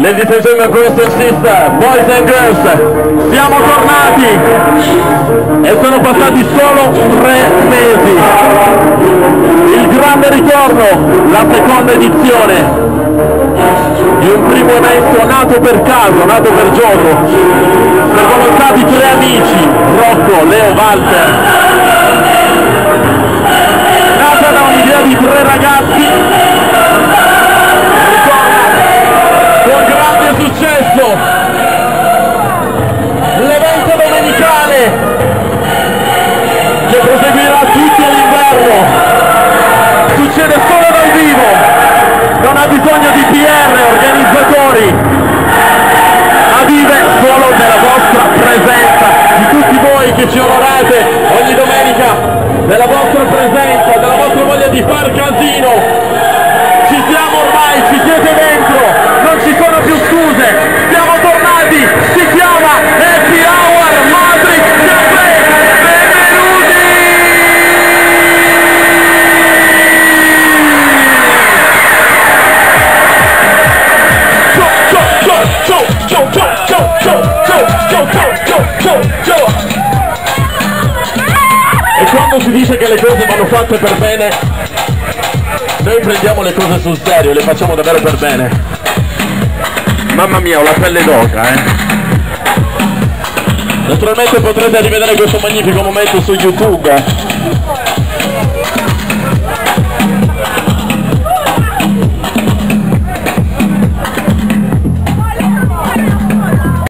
Ladies and gentlemen, brothers and sisters, boys and girls, siamo tornati e sono passati solo 3 mesi. Il grande ritorno, la seconda edizione di un primo evento nato per caso, nato per gioco. Sono stati 3 amici, Rocco, Leo, Walter, nata da un'idea di 3 ragazzi, con grande successo l'evento domenicale che proseguirà tutto l'inverno. Succede solo dal vivo, non ha bisogno di PR, organizzatori, ma vive solo della vostra presenza, di tutti voi che ci onorate ogni domenica, della vostra presenza, della vostra voglia di far casino. Ci siamo ormai, ci siete dentro, non ci sono più scuse, siamo tornati, si chiama Happy Hour Matrix Café, benvenuti! E quando si dice che le cose vanno fatte per bene, noi prendiamo le cose sul serio e le facciamo davvero per bene. Mamma mia, ho la pelle d'oca, Naturalmente potrete rivedere questo magnifico momento su YouTube